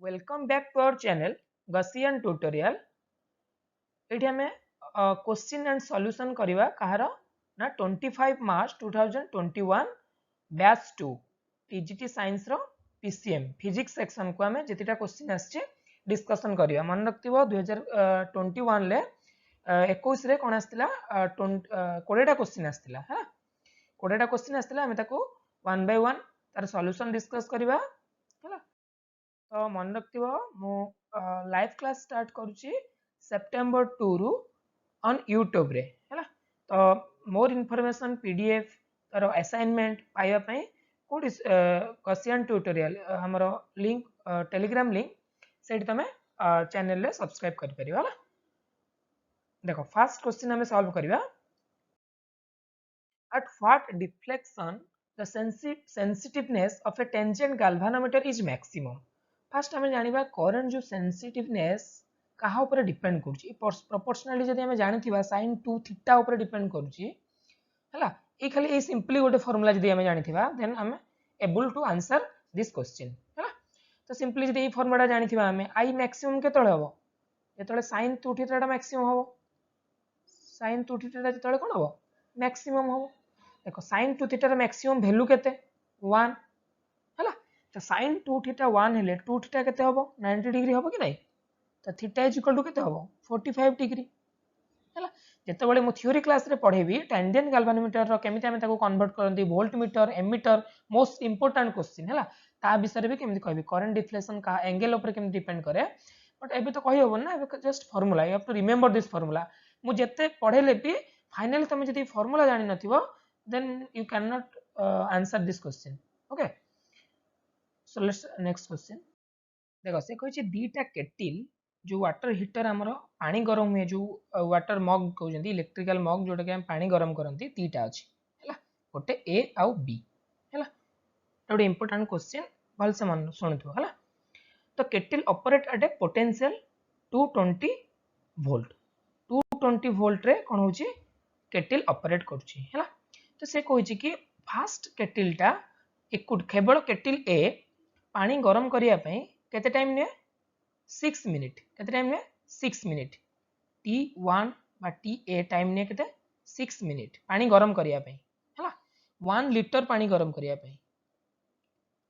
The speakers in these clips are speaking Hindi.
Welcome back to our channel Gaussian tutorial. ये आम क्वेश्चन एंड सॉल्यूशन करवा कहार ना 25 मार्च 2021 बैच 2 टीजीटी साइंस रो पीसीएम फिजिक्स सेक्शन को आम जितेटा क्वेश्चन आसचे डिस्कशन करवा। मन रखियो 2021 ले 21 रे कौन आसला 20टा क्वेश्चन आसला। हाँ 20टा क्वेश्चन आसला आम ताको वन बाय वन तार सॉल्यूशन डिस्कस करवा। तो मन रखियो मु लाइव क्लास स्टार्ट करूची सेप्टेम्बर 2 रु ऑन यूट्यूब रे हैला। तो मोर इन्फॉर्मेशन पीडीएफ तार असाइनमेंट पाइबा पई कोडी गसियन ट्यूटोरियल हमर लिंक टेलीग्राम लिंक सेठी तमे चैनल रे सब्सक्राइब कर परियो हैला। देखो फर्स्ट क्वेश्चन हमें सॉल्व करबा। At what deflection the sensitiveness of a tangent galvanometer is maximum? First आम जाना करेन्ट जो सेंसिटिवनेस कहा ऊपर डिपेंड करुच्ची प्रोपोर्शनाली जदि आम जानी sin 2 थीटा ऊपर डिपेंड करुच्ची हैला। ये खाली ये सिंपली गोटे फॉर्मूला जदि आम जानी देन आम able to answer this question हैला। तो सिंपली जदि ये फॉर्मूला जानी आम आई मैक्सिमम केतळे हबो जेतळे sin 2 थीटा मैक्सिमम हबो sin 2 थीटा जेतळे कोन हबो मैक्सिमम हबो। देखो sin 2 थीटा मैक्सिमम वैल्यू केते 1 हैला। तो sin 2 थीटा 1 हेले 2 थीटा केते हबो 90 डिग्री हबो कि नै। तो थीटा इज इक्वल टू केते हबो 45 डिग्री हैला। जेतेबेले मु थ्योरी क्लास रे पढेबी टेंजेंट गैल्वानोमीटर रो केमिति हम ताको कन्वर्ट करंती voltmeter ammeter most important question हैला। ता विषय रे भी केमिति कहबी करंट डिफ्लेक्शन का एंगल ऊपर केमिति डिपेंड करे। बट एबे तो कहि हबो ना एबे just formula you have to remember this formula. मु जेते पढेले भी फाइनली तुम जदि फार्मूला जानि नथिबो then you cannot answer this question. Okay, so let's next question. देखो से कहि दीटा केटिल जो वाटर हीटर हमरो पानी गरम हुए जो वाटर मग कहउजंती इलेक्ट्रिकल मग जोटा के हम पानी गरम करंती दीटा अछि हैला। गोटे ए आउ बी हैला। गोटे इंपोर्टेंट क्वेश्चन भल से मन सुनथु हैला। तो kettle operate at A potential 220 volt 220 volt रे कोन होची केटिल ऑपरेट करछि हैला। तो से कहि कि फास्ट केटिलटा केवल केटिल ए पानी गरम करिया पई केते टाइम ने 6 मिनिट केते टाइम ने 6 मिनिट T1 बा TA टाइम ने केते 6 मिनिट पानी गरम करिया पई हैला। 1 लीटर पानी गरम करिया पई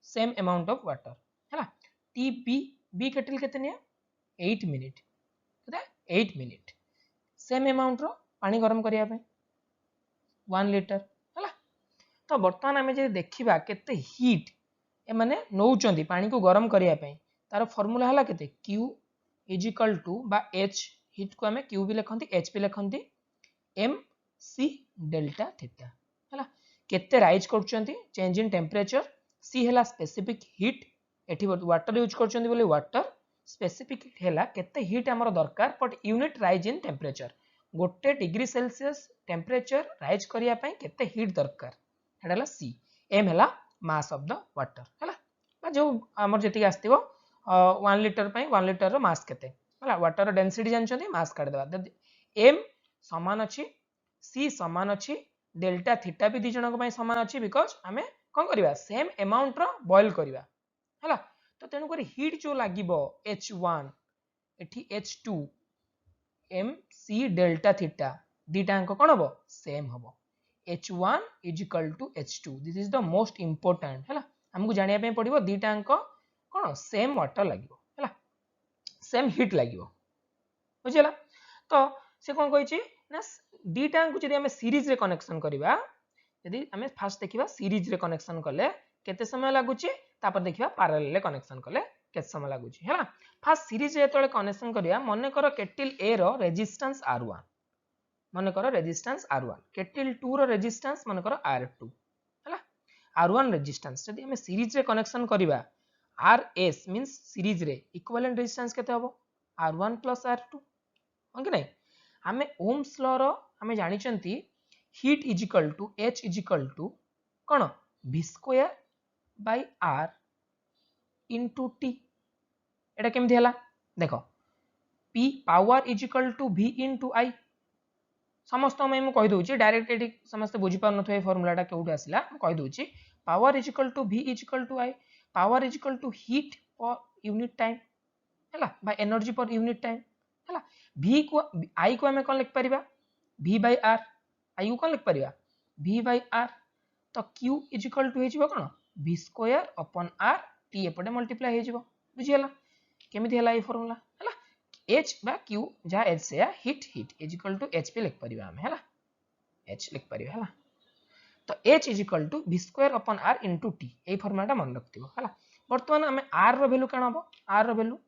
सेम अमाउंट ऑफ वाटर हैला। TB बी केटिल केते ने 8 मिनिट केते 8 मिनिट सेम अमाउंट रो पानी गरम करिया पई 1 लीटर हैला। तो बर्तमान आम जो देखा केते हीट ए माने नौचंदी पानी को गरम करिया पई तार फार्मूला हला केते Q इज इक्वल टू बा H हीट को आम Q भी लिखंती H भी लिखंती MC डेल्टा थीटा हला। केते राइज करचंती चेंज इन टेम्परेचर C हला स्पेसिफिक हीट एठी वाटर यूज करचंती बोली वाटर स्पेसिफिक हीट हला केते हीट हमर दरकार but unit rise in temperature गोटे डिग्री सेल्सियस टेम्परेचर राइज करिया पई केते हीट दरकार हेडला सी एम हला मास ऑफ द वाटर हला। जो हमर जेति आस्तिबो 1 लीटर पई 1 लीटर रो मास केते हला वाटर रो डेंसिटी जानचंती मास काट देबा एम समान अछि सी समान अछि डेल्टा थीटा भी दी जणक पई समान अछि बिकॉज़ हमें कोन करबा सेम अमाउंट रो बॉयल करबा हला। तो तेनु करी हीट जो लागिबो H1 एठी H2 M C delta theta दीटा अंक कोन हबो सेम हबो H1 is equal to H2 this is the most important है हमको जानिया पे पड़िबो दीटा अंक कोन सेम वाटर लागिबो हैला सेम हीट लागिबो बुझिला। तो से कोन कहि छि ना दीटा अंक जदि हमें सीरीज रे कनेक्शन करबा यदि हमें फास्ट देखिबा सीरीज रे कनेक्शन करले केते समय लागुची तापर देखिबा पैरेलल रे कनेक्शन करले केते समय लागुची हैला। फास्ट सीरीज रे तळे कनेक्शन करिया मने करो केटिल ए रो रेजिस्टेंस R1 मन कर रेजिस्टेंस R1 केटिल 2 रो रेजिस्टेंस मन कर R2 हैला। R1 रेजिस्टेंस जदि हमें सीरीज रे कनेक्शन करिबा RS मींस सीरीज रे इक्विवेलेंट रेजिस्टेंस केते हबो R1 + R2 हो कि नै। हमें ओम्स लॉ रो हमें जानि चंती heat is equal to H is equal to कोन V² by R into T एटा केमथि हला देखो P power is equal to V into I समस्त मैं कहि दोछि डायरेक्ट एटी समस्त बुझी पार नथय फार्मूलाटा केउट आसिला कहि दोछि power is equal to V is equal to I power is equal to heat per unit time हैला by energy per unit time हैला v को i को हमें कोन लिख परिबा v by r i को कोन लिख परिबा v by r तो q इज इक्वल टू हे जिवो कोन v स्क्वायर अपन r t एपटे मल्टीप्लाई हे जिवो बुझी हला केमिति हला ए फार्मूला हला h बा q जहा h से heat is equal to h पे लिख परिबा हम हला h लिख परिबा हला तो h is equal to v square upon r into t ए फार्मूलाटा मन रखथिबो हला वर्तमान हमें r रो वैल्यू केना हो r रो वैल्यू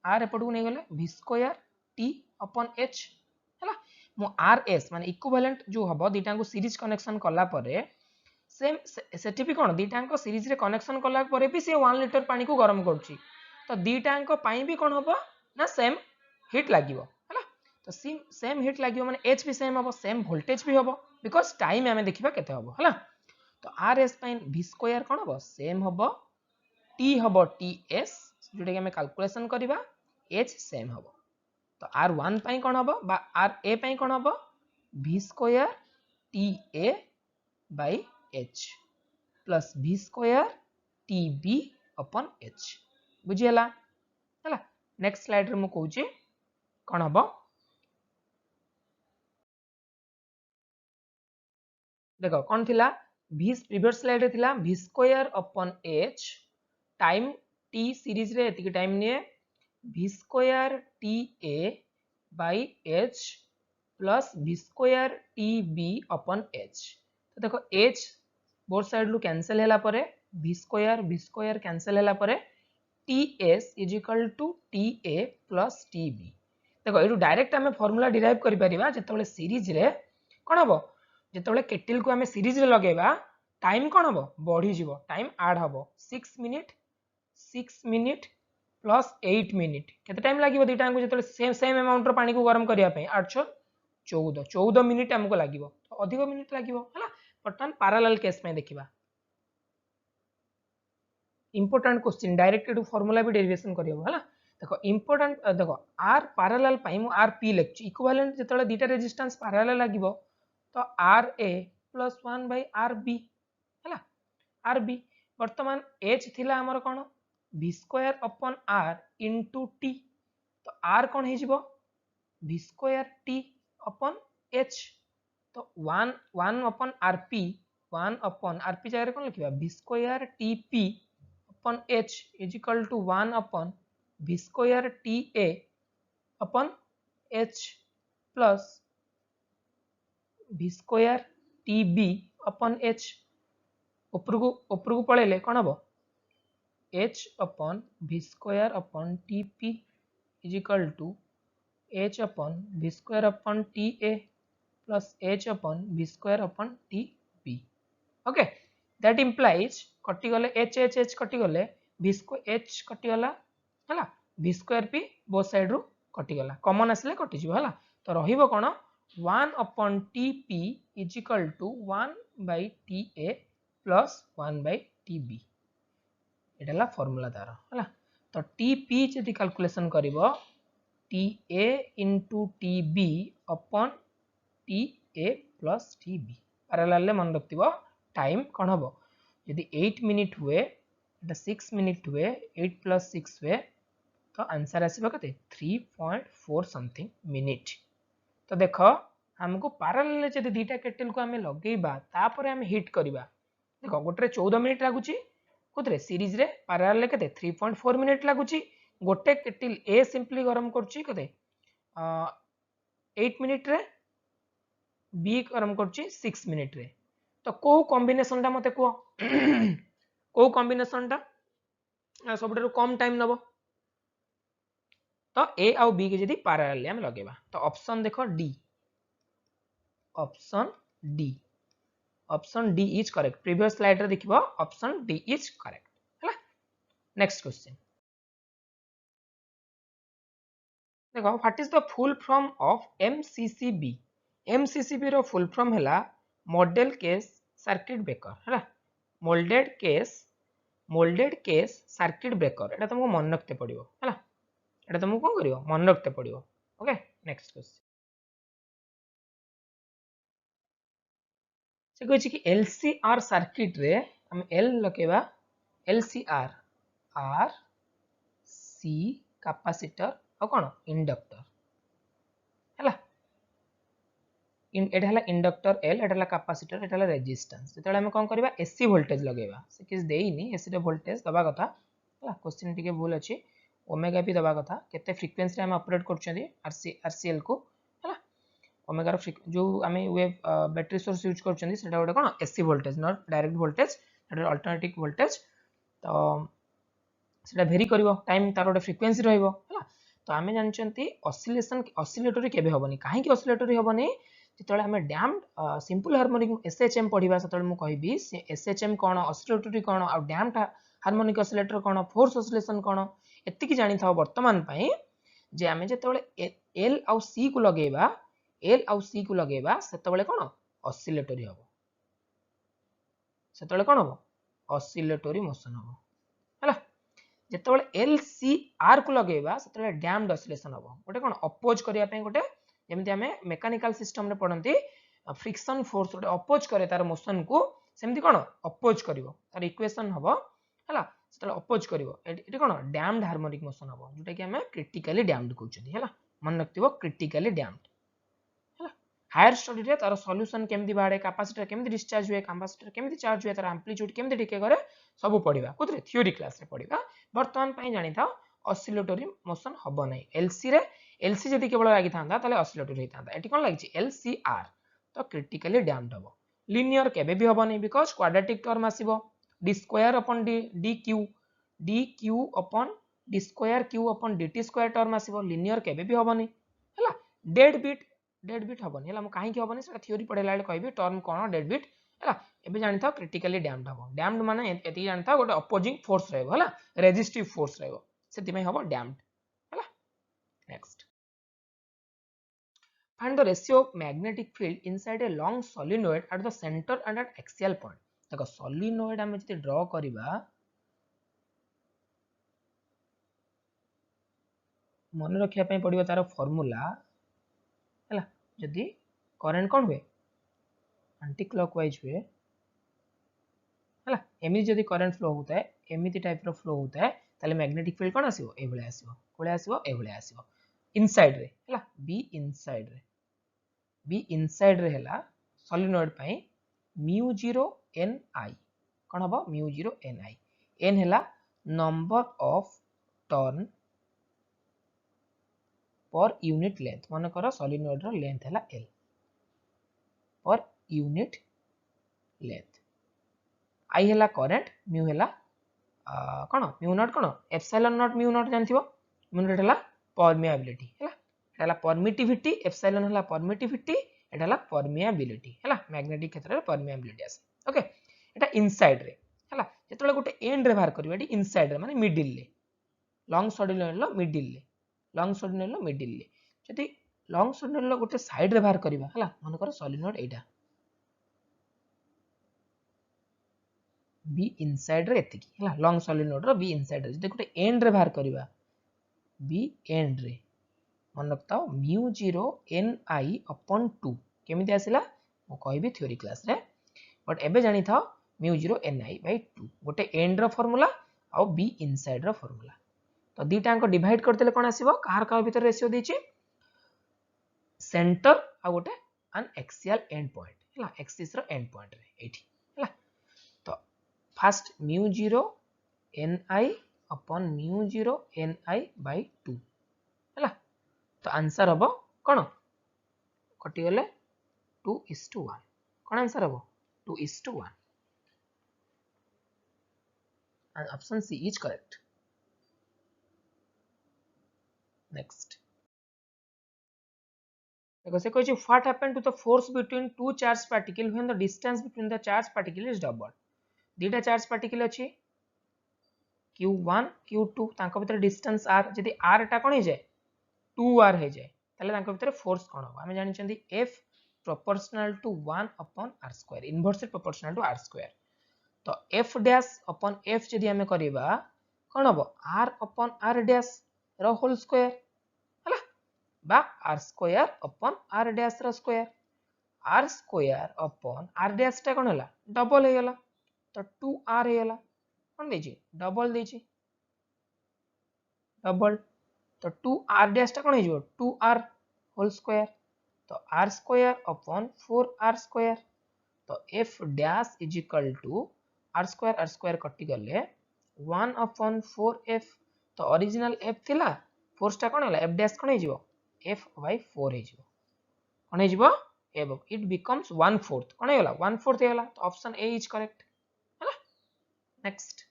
r एपटू नै गले v square t upon h हला मो rs माने इक्विवेलेंट जो हबो दीटा को सीरीज कनेक्शन कला परे सेम सेठी भी कोन दीटा को सीरीज रे कनेक्शन कला परे भी से 1 लीटर पानी को गरम करछि तो दीटा को पाई भी कोन हबो ना सेम हीट लागिवो हला तो सेम हीट लागिवो माने h भी सेम हबो सेम वोल्टेज भी हबो बिकॉज़ टाइम हमें देखिबा केते हबो हला तो rs पाई v स्क्वायर कोन हबो सेम हबो t हबो ts जोटा कि हमें कैलकुलेशन करबा h सेम हबो तो r1 पाई कोन हबो बा ra पाई कोन हबो v square ta by h plus v square tb अपन h बुझियला हला नेक्स्ट स्लाइड रे मु कहूची कोन हबो देखो कोन थिला v प्रीवियस स्लाइड रे थिला v स्क्वायर अपन h टाइम t सीरीज रे एतिक टाइम निए v square ta by h plus v square tb अपन h तो देखो h बोथ साइड लु कैंसिल हैला परे v स्क्वायर कैंसिल हैला परे ts is equal to ta plus tb देखो एटू डायरेक्ट हमें फार्मूला डिराइव करि परिबा जेतबेले सीरीज रे कोन हबो जेतबेले केटल को हमें सीरीज रे लगेबा टाइम कोन हबो बढ़ी जिवो टाइम ऐड हबो 6 मिनिट प्लस 8 मिनिट केते टाइम लागिवो दीटा को जेतबेले सेम अमाउंट रो पानी को गरम करिया पे 8 14 मिनिट हमको लागिवो तो अधिक मिनिट लागिवो हला बर्तमान पैरेलल केस में देखिबा important question direct to formula भी डेरिवेशन करियो हला देखो इंपोर्टेंट देखो r पैरेलल पाई मु r p लिखछि इक्विवेलेंट जेतले दीटा रेजिस्टेंस पैरेलल लागिवो तो ra प्लस 1 by rb हला rb वर्तमान h थिला हमर कोन v स्क्वायर अपन r इनटू t तो r कोन हे जिवो v square t upon h तो 1 अपन rp 1 अपन rp जगह कोन लिखिबा v square tp upon h is equal to 1 upon v square ta upon h plus v square tb अपन h ऊपर को पळेले कोन हबो h upon v square upon tp is equal to h upon v square upon ta plus h upon v square upon tb okay that implies कटि गले h कटि गले v स्क्वायर h कटि गला हला v square p both side रो कटि गला कॉमन आसले कटि जिवो हला तो रहिबो कोन 1 upon tp is equal to 1 by ta plus 1 by tb एटाला फार्मूला तार हला तो tp जदि कैलकुलेशन करिवो ta into tb upon ta plus tb parallel ले मन रखतिबो टाइम कोन हबो यदि 8 मिनिट हुए एटा 6 मिनिट हुए 8 प्लस 6 हुए तो आंसर आसीबो कते 3.4 समथिंग मिनिट तो देखो हमको पैरेलल जदि दीटा केटल को हमें लगेबा तापर हमें हिट करबा देखो गोटे 14 मिनिट लागुची कोतरे सीरीज रे पैरेलल ले कते 3.4 मिनिट लागुची गोटे केटल ए सिंपली गरम करची कते 8 मिनिट रे बी गरम करची 6 मिनिट रे तो को कॉम्बिनेशन टा मते को को कॉम्बिनेशन टा सबटरो कम टाइम नबो तो ए आउ बी के जदी पैरेलल हम लगेबा तो ऑप्शन देखो D option D is correct previous slide रे देखिबो ऑप्शन डी इज करेक्ट हला नेक्स्ट क्वेश्चन देखो what is the full form of MCCB MCCB रो फुल फॉर्म हैला मॉडल केस सर्किट ब्रेकर हैला मोल्डेड केस सर्किट ब्रेकर एटा तुमको मन रखते पड़िबो हैला एटा तुमको कोन करियो मन रखते पड़िबो ओके नेक्स्ट क्वेश्चन से कहछि कि एलसीआर सर्किट रे हम एल लकेबा एलसीआर आर सी कैपेसिटर और कौन इंडक्टर हैला एटा हला इंडक्टर एल एटा हला कैपेसिटर एटा हला रेजिस्टेंस जेतेले हम कोन करबा एसी वोल्टेज लगेबा से किस देइनी एसी रे वोल्टेज दबा कथा हला क्वेश्चन टिके भूल अछि ओमेगा भी दबा कथा केते फ्रीक्वेंसी रे हम ऑपरेट करछथि आरसीएल को हला ओमेगा रो जो आमे वेव बैटरी सोर्स यूज करछथि सेटा गोटे कोन AC voltage not direct voltage एटा अल्टरनेटिव वोल्टेज तो सेटा वेरी करिवो टाइम तार गोटे फ्रीक्वेंसी रहइबो हला तो आमे जानचंती ऑसिलेशन ऑसिलेटरी केबे होबनी काहे कि ऑसिलेटरी होबनी जितले हमें डैम्ड सिंपल हार्मोनिक एसएचएम पढ़िबा सेतले मु कहबी से एसएचएम कोन ऑसिलेटरी कोन आ डैम्ड हार्मोनिक ऑसिलेटर कोन फोर्स ऑसिलेशन कोन एत्ति की जानि थाओ वर्तमान पई जे आमे जेतले एल आ सी को लगेबा एल आ सी को लगेबा सेतले कोन ऑसिलेटरी होबो सेतले कोन होबो ऑसिलेटरी मोशन होबो हला जेतले एल सी आर को लगेबा सेतले डैम्ड ऑसिलेशन होबो गोटे कोन अपोज करिया पई गोटे जेमति हमें मेकानिकल सिस्टम रे पढंती फ्रिक्शन फोर्स गोटे अपोज करे तार मोशन को सेमति कोन अपोज करिवो तार इक्वेशन हबो हला सेतले अपोज करिवो एटी कोन डैम्ड हार्मोनिक मोशन हबो जोटा कि हमें क्रिटिकली डैम्ड कहउछथि हला मन रखतिबो क्रिटिकली डैम्ड हला हायर स्टडी रे तार सॉल्यूशन केमति बाडे कैपेसिटर केमति डिस्चार्ज हुए कैपेसिटर केमति चार्ज हुए तार एम्प्लीट्यूड केमति डिके करे सब पढिबा कोथरे थ्योरी क्लास रे पढिबा वर्तमान पई जानि था ऑसिलेटरी मोशन हबो नै एलसी रे एलसी जदि केवल लागि थांदा ताले ऑसिलेटरी हेतांदा एटी कोन लागिछि एलसीआर तो क्रिटिकली डैम्ड हबो लिनियर केबे भी हबो नै बिकॉज़ क्वाड्रेटिक टर्म आसीबो d square upon d q upon d square q upon dt square term आसीबो लिनियर केबे भी हबो नै हला डेड बिट हबो नै हला म काहे कि हबो नै सेटा थ्योरी पढेला ले कहबी टर्म कोन डेड बिट हला एबे जानि था क्रिटिकली डैम्ड हबो डैम्ड माने एति जानि था गोटे अपोजिंग फोर्स रहबो हला रेजिस्टिव फोर्स रहबो सेति में हबो डैम्ड हला next find the ratio of magnetic field inside a long solenoid at the center and at axial point देखो solenoid हम जति ड्रा करिबा मन रखिया पई पडिबा तार फार्मूला हला जदि करंट कोन हुए एंटी क्लॉकवाइज हुए हला एमि जदि करंट फ्लो होता है एमिति टाइप रो फ्लो होता है ताले मैग्नेटिक फील्ड कोन आसीबो ए भले आसीबो कोले आसीबो ए भले आसीबो इनसाइड रे हला बी इनसाइड रे हला सोलिनॉइड पई μ0 ni कोन हबो μ0 ni n हला number of turn per unit length मन करो सोलिनॉइड रो लेंथ हला l per unit length i हला करंट μ हला कोन μ नॉट कोन एप्सिलॉन नॉट μ नॉट जानथिबो μ नॉट हला परमेबिलिटी हला परमिटिविटी एप्सिलॉन हला परमिटिविटी एटा हला परमेबिलिटी हला मैग्नेटिक क्षेत्र रे परमेबिलिटी आसे ओके एटा इनसाइड रे हला जेतले गोटे एंड रे बाहर करबे एटी इनसाइड रे माने मिडिल ले लॉन्ग सोलिनॉइड लो मिडिल ले जति लॉन्ग सोलिनॉइड लो गोटे साइड रे बाहर करबा हला मन कर सोलिनॉइड एटा बी इनसाइड रे एतिकी हला लॉन्ग सोलिनॉइड रो बी इनसाइड रे जति गोटे एंड रे बाहर करबा बी एंड रे मन रखता μ0 ni upon 2 केमिति आसिला मो कहबी थ्योरी क्लास रे बट एबे जानि था μ0 ni by 2 गोटे एंड रो फार्मूला आ बी इनसाइड रो फार्मूला तो दीटा को डिवाइड करतेले कोन आसीबो कार का भीतर रेशियो देछि सेंटर आ गोटे अन एक्सियल एंड पॉइंट हला एक्सिस रो एंड पॉइंट रे एठी हला तो first μ0 ni upon μ0 ni by 2 हला तो आंसर हबो कोन कटि गले 2:1 कोन आंसर हबो 2:1 and option C is correct next देखो से कहै what happened to the force between two charged particle when the distance between the charged particle is doubled दीटा चार्ज पार्टिकल अछि q1 q2 तांको भीतर डिस्टेंस r जदि r टा कोन हे जाय 2r हे जाय ताले तांको भीतर फोर्स कोन हो हम जानि चंदी f proportional to 1 upon r square inversely proportional to r square तो f dash upon f जदि हमें करिबा कोन हबो r upon r dash रो होल स्क्वायर हला बा r square upon r dash रो square r square upon r dash टा कोन हला डबल हे गला तो 2r हे गला कोन देछि डबल देछि डबल तो 2r डैश टा कोन हे जिवो 2r होल स्क्वायर तो r square upon 4r square तो f dash is equal to r square कटि गले 1 अपॉन 4f तो ओरिजिनल f थिला फोर्स टा कोन होला f डैश कोन हे जिवो f by 4 हे जिवो कोन हे जिवो एबव इट बिकम्स 1/4 कोन हे होला 1/4 हे होला तो ऑप्शन ए इज करेक्ट हैला नेक्स्ट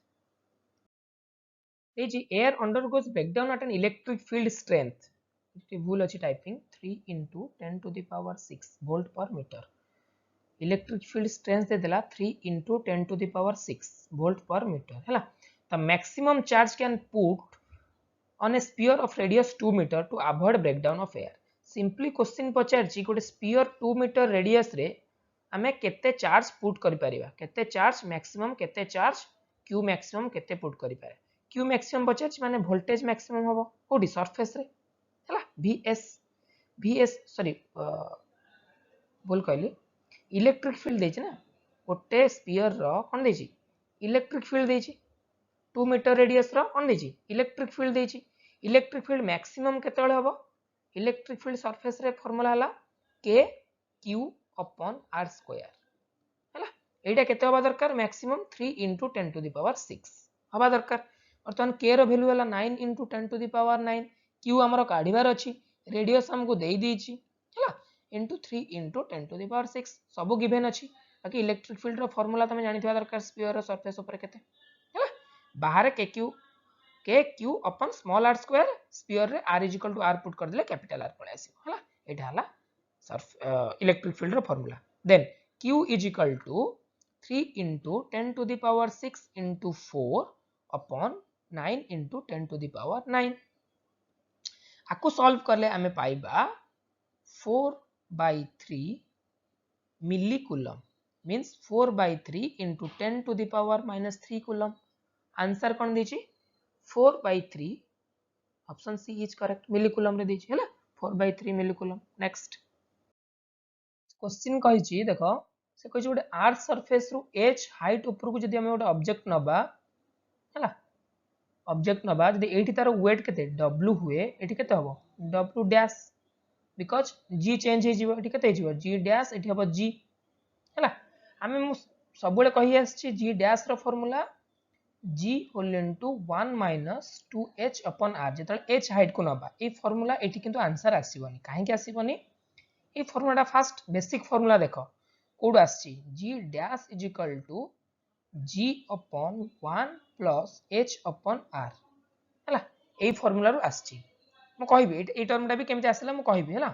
ए जी air undergoes breakdown at an electric field strength it भूल अछि typing 3 into 10 to the power 6 volt per metre electric field strength दे देला 3 into 10 to the power 6 volt per metre हैला the maximum charge can put on a sphere of radius 2 meter to avoid breakdown of air simply question पचारची गोटे स्पीयर 2 मीटर रेडियस रे आमे केते चार्ज पुट करि परिबा केते चार्ज मैक्सिमम केते चार्ज क्यू मैक्सिमम केते पुट करि पारे क्यू मैक्सिमम पचारची माने वोल्टेज मैक्सिमम हबो कोडी सरफेस रे हैला vs सॉरी बोल कहली इलेक्ट्रिक फील्ड देछि ना गोटे स्पीयर रो कोन देछि इलेक्ट्रिक फील्ड देछि 2 मीटर रेडियस रो कोन देछि इलेक्ट्रिक फील्ड देछि इलेक्ट्रिक फील्ड मैक्सिमम केतेले हबो इलेक्ट्रिक फील्ड सरफेस रे फार्मूला हला k q upon r square हैला एटा केते हबा दरकार maximum 3 into 10 to the power 6 हबा दरकार वर्तमान k रो वैल्यू हला 9 into 10 to the power 9 q हमरो काढिबार अछि रेडियस हमको देई दीची हैला into 3 into 10 to the power 6 सब गिवन अछि बाकी इलेक्ट्रिक फील्ड रो फार्मूला तमे जानिथिबा दरकार स्फीयर रो सरफेस ऊपर केते हैला बाहर k q अपन स्मॉल r स्क्वायर स्फीयर रे r is equal to r put कर दिले कैपिटल r पळे आसी हैला एटा हला सर्फ इलेक्ट्रिक फील्ड रो formula then q is equal to 3 into 10 to the power 6 into 4 upon 9 into 10 to the power 9 आको सॉल्व करले हमें पाइबा 4/3 milli coulomb means 4/3 into 10 to the power -3 coulomb answer कोन देछि 4/3 option C is correct milli coulomb रे देछि हैला 4/3 मिली कूलम नेक्स्ट क्वेश्चन कहि छी देखो से कहि गोटे आर सरफेस रु h हाइट ऊपर को जदी हम गोटे ऑब्जेक्ट नबा हैला ऑब्जेक्ट नबा जदी एठी तार वेट केते w हुए एठी केते हबो w dash because g change हे जिवो एठी केते जिवो g डैश एठी हबो g हैला हमें सब बेले कहि आछि g डैश रो formula g whole into 1 minus 2h upon r जेतल h हाइट को नबा ए फार्मूला एठी किंतु आंसर आसीबनी काहे के आसीबनी ए फार्मूला फास्ट बेसिक फार्मूला देखो कोड आछि g dash is equal to g upon 1 plus h upon r हैला ए फार्मूला रो आछि म कहबी ए टर्म टा भी केमते आसिला म कहबी हैला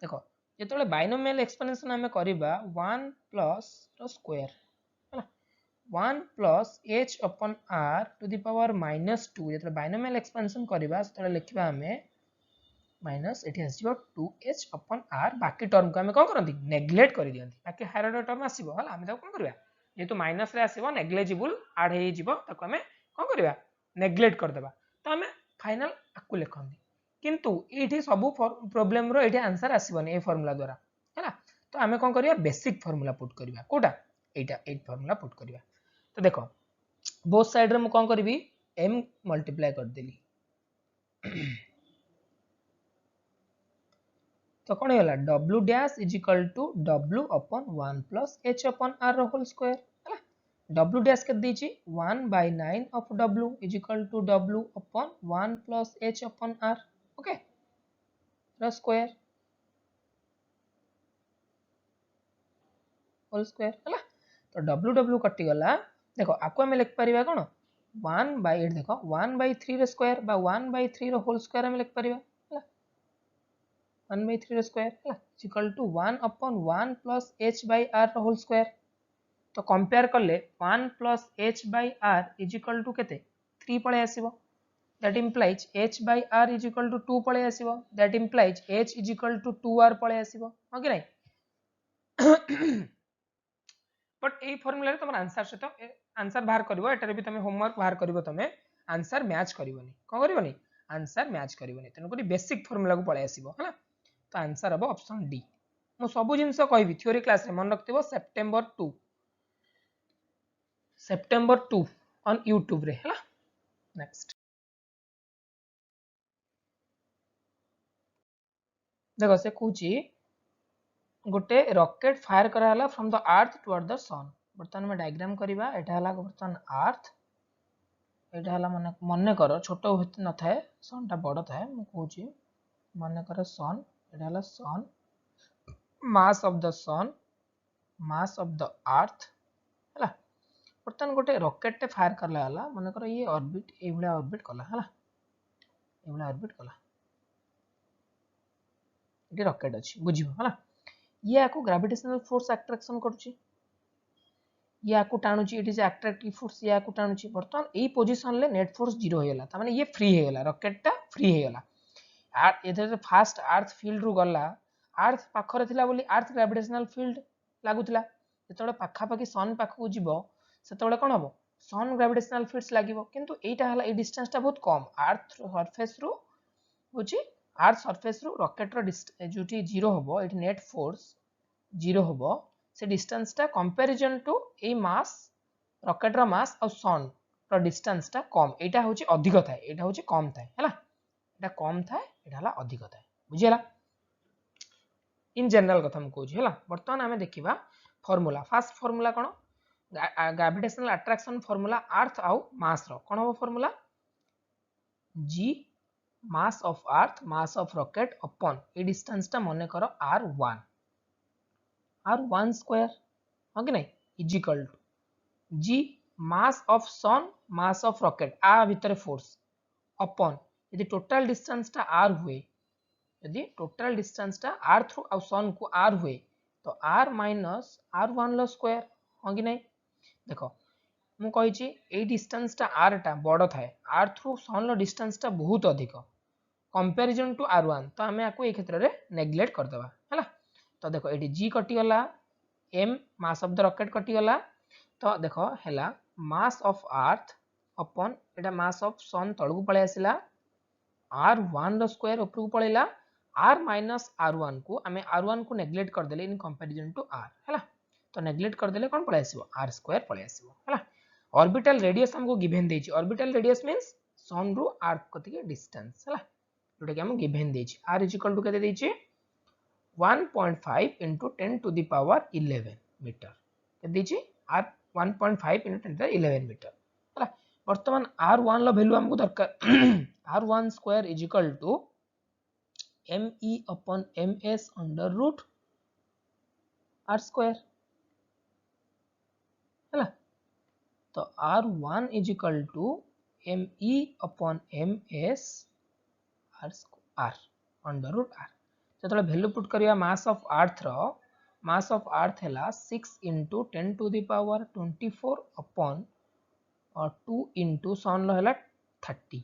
देखो जेतले बाइनोमियल एक्सपेंशन हमें करिबा 1 plus रो स्क्वायर हैला 1 plus h upon r to the power -2 जेतले बाइनोमियल एक्सपेंशन करिबा तले लिखिबा हमें माइनस एठी आसीबो 2h upon r बाकी टर्म को हमें कोन करंती नेग्लेक्ट करि दियंती बाकी हायर ऑर्डर टर्म आसीबो हला हम कोन करबा जेतु माइनस रे आसीबो नेग्लेजिबल ऐड हे जिवो ताको हमें कोन करबा नेग्लेक्ट कर देबा तो हमें फाइनल आकु लिखंती किंतु एठी सब प्रॉब्लम रो एठी आंसर आसीबोनी ए फार्मूला द्वारा हैला तो हमें कोन करिया बेसिक फार्मूला पुट करबा कोटा एटा 8 फार्मूला पुट करबा तो देखो बोथ साइड रे म कोन करबी m मल्टीप्लाई कर देली तो कौन होला w dash is equal to w upon 1 plus h upon r whole square हैला w डैश के दीची 1/9 of w is equal to w upon 1 plus h upon r okay रो स्क्वायर होल स्क्वायर हैला तो w कटि गला देखो आपको हम लिख परिबा कोन 1/8 देखो 1/3 रो स्क्वायर बा 1/3 रो होल स्क्वायर हम लिख परिबा 1/3 रो स्क्वायर है equal to 1 upon 1 plus h by r whole square तो कंपेयर करले 1 plus h by r is equal to केते 3 पळे आसीबो that implies h by r is equal to 2 पळे आसीबो that implies h is equal to 2r पळे आसीबो हो कि नै बट ए फार्मूला रे तमर आंसर से तो आंसर बाहर करबो एटारे भी तमे होमवर्क बाहर करबो तमे आंसर मैच करबोनी को करबोनी आंसर मैच करबोनी तनो कोनी बेसिक फार्मूला को पळे आसीबो हला तो आंसर हम ऑप्शन डी मु सब जिंस कहबी थ्योरी क्लास रे मन रखथिबो सेप्टेम्बर 2 ऑन यूट्यूब रे हला नेक्स्ट देखो से कहूची गोटे रॉकेट फायर कराला from the earth toward the sun बर्तमान में डायग्राम करबा एटा हला बर्तमान अर्थ एटा हला मन कर छोट न थाए सन टा बड़ थाए मु कहूची मन कर सन एटा हला sun mass of the sun mass of the earth हला बर्तमान गोटे रॉकेट टे फायर करला हला मन कर ये ऑर्बिट ए भला ऑर्बिट कला हला ए भला ऑर्बिट कला ये रॉकेट अछि बुझिबो हला ये आको ग्रेविटेशनल फोर्स अट्रैक्शन करछि ये आको टाणुछि इट इज अट्रैक्टिव फोर्स ये आको टाणुछि बर्तमान एई पोजीशन ले नेट फोर्स 0 हो गेला त माने ये फ्री हो गेला रॉकेट टा फ्री हो गेला आ एथे फास्ट अर्थ फील्ड रु गला अर्थ पाखरे थिला बोली अर्थ ग्रेविटेशनल फील्ड लागुथिला जेतोळे पाखा पाखी सन पाखु जिवो सेतोळे कोन हबो सन ग्रेविटेशनल फील्ड्स लागिवो किंतु एटा हला ए डिस्टेंस टा बहुत कम अर्थ सरफेस रु होची अर्थ सरफेस रु रॉकेट रो जोटी 0 हबो एटी नेट फोर्स 0 हबो से डिस्टेंस टा comparison to a mass rocket रो मास और सन रो डिस्टेंस टा कम एटा होची अधिक थाए एटा होची कम थाए हला एटा कम थाए एटा हला अधिक थाए बुझियला इन जनरल कथा हम कहूची हला वर्तमान हमें देखिबा फार्मूला फर्स्ट फार्मूला कोन ग्रेविटेशनल अट्रैक्शन फार्मूला अर्थ आउ मास रो कोन हो formula g mass of earth mass of rocket upon a distance टा माने करो r1 स्क्वायर हो कि नहीं is equal to g mass of sun mass of rocket आ भीतर फोर्स अपॉन यदि टोटल डिस्टेंस टा r हुए यदि टोटल डिस्टेंस टा r थ्रू और सन को r हुए तो r माइनस r1 लो स्क्वायर हो कि नहीं देखो मु कहिची ए डिस्टेंस टा r टा बड़ थाए r थ्रू सन लो डिस्टेंस टा बहुत अधिक कंपैरिजन टू r1 तो हमें आको ए क्षेत्र रे नेग्लेक्ट कर देबा हला तो देखो एटी g कटि गला m mass of the rocket कटि गला तो देखो हैला मास of earth upon Etah mass of सन तळगु पळे आसिला r1 रो स्क्वायर ऊपर को पळेला r माइनस r1 को हमें r1 को नेग्लेक्ट कर देले इन कंपैरिजन टू r हैला तो नेग्लेक्ट कर देले कोन पळे आसीबो r स्क्वायर पळे आसीबो हैला ऑर्बिटल रेडियस हमको गिवन देछि ऑर्बिटल रेडियस मींस सन रो अर्थ कति के डिस्टेंस हैला जोटा कि हम गिवन देछि r इज इक्वल टू केते देछि 1.5 into 10 to the power 11 metre केते देछि r 1.5 into 10 to the 11 metre हैला वर्तमान r1 लो वैल्यू हमको दरकार r1 square is equal to me upon ms under root r square हैला तो r1 is equal to me upon ms r under root r जतले वैल्यू पुट करिया मास ऑफ अर्थ हैला 6 into 10 to the power 24 upon 2 into सन लो हैला 30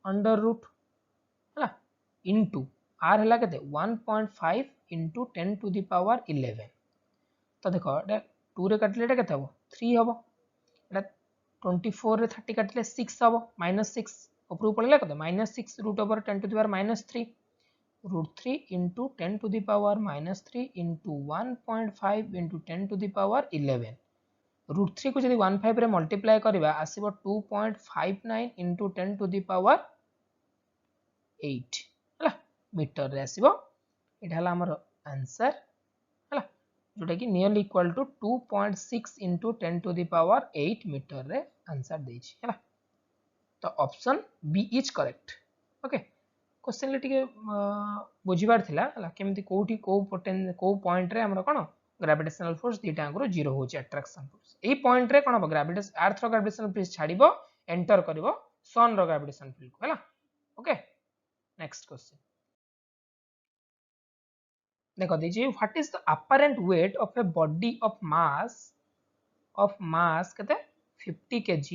अंडर रूट हैला इनटू r हैला केते 1.5 into 10 to the power 11 तो देखो एटा 2 रे काटले एटा केते हबो 3 हबो एटा 24 रे 30 काटले 6 हबो -6 ऊपर पळेला केते -6 root over 10 to the power -3 root 3 into 10 to the power -3 into 1.5 into 10 to the power 11 root 3 को जदि 15 रे मल्टीप्लाई करबा आसीबो 2.59 into 10 to the power 8 हला मीटर रे आसीबो एटा हला हमर आंसर हला जोटा कि nearly equal to 2.6 into 10 to the power 8 metre रे आंसर देछि हला तो option B is correct okay question ले टिके बुझिबार थिला हला केमति कोठी को पॉइंट रे हमर कोन ग्रेविटेशनल फोर्स दीटा आंगरो 0 होची अट्रैक्शन फोर्स एई पॉइंट रे कोन हो ग्रेविटेशन अर्थ रो ग्रेविटेशनल फोर्स छाड़िबो एंटर करिवो सन रो ग्रेविटेशनल फील्ड को हला ओके नेक्स्ट क्वेश्चन देखो दीजिए what is the apparent weight of a body of mass कहते 50 kg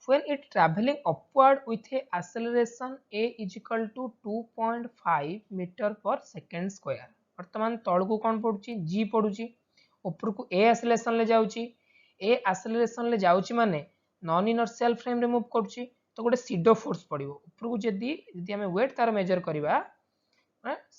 when it traveling upward with a acceleration a is equal to 2.5 meter per second square वर्तमान तळ को कोन पडुची g पडुची ऊपर को a acceleration ले जाउची a acceleration ले जाउची माने नॉन इनर्शियल फ्रेम रे मूव करची तो गोटे सीडो फोर्स पड़िबो ऊपर को जदी हमें वेट तार मेजर करबा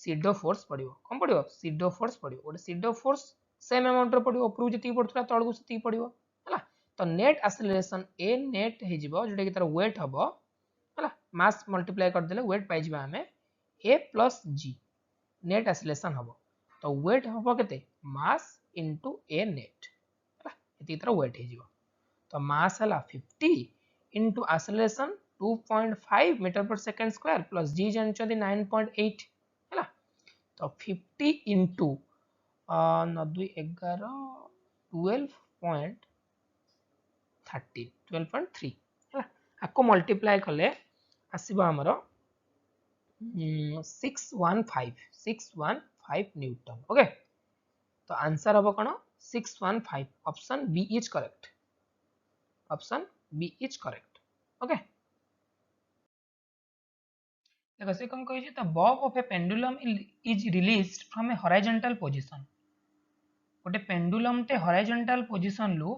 सीडो फोर्स पड़िबो कोन पड़िबो सीडो फोर्स पड़िबो गोटे सीडो फोर्स सेम अमाउंट रो पड़िबो ऊपर को जति पड़थला तळ को सति पड़िबो हला तो नेट एक्सेलरेशन a नेट हे जिवो जोटा कि तार वेट हबो हला मास मल्टीप्लाई कर देले वेट पाइ जिबा हमें ए प्लस जी नेट एक्सेलरेशन हम तो वेट हम के मास इंटू ए नेट ये तरह वेट हो तो मास है 50 इंटू एक्सेलरेशन 2.5 मीटर पर सेकेंड स्क्वायर प्लस जी जानते 9.8 है तो 50 इंटू 11 12.3 है आपको मल्टीप्लाई कले आसब आमर 615 न्यूटन ओके तो आंसर हम कौन 615 option B is correct option B is correct okay देखो से कौन कही the bob of a pendulum is released from a horizontal position गोटे पेंडुलम टे हॉरिजॉन्टल पोजीशन लु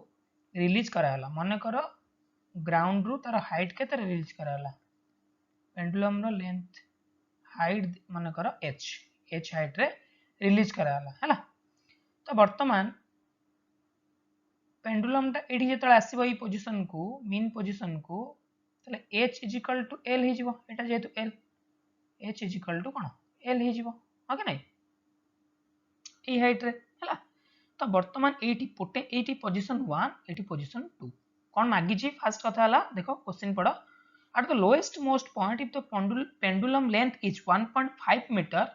रिलीज कराला मन कर ग्राउंड रु तार हाइट के रिलीज कराला पेंडुलम रो लेंथ हाइट मन कर एच एच हाइट रे रिलीज कराला है तो वर्तमान पेंडुलम टा एठी जेतले आसीबो ई पोजीशन को मीन पोजीशन को तले h is equal to l हे जिवो एटा जेतु l h is equal to कोन l हे जिवो ओके नै ई हाइट रे हला तो वर्तमान एठी पोजीशन 1 एठी पोजीशन 2 कोन मागी छी फर्स्ट कथा हला देखो question Padho at the lowest most point if the pendulum length is 1.5 meter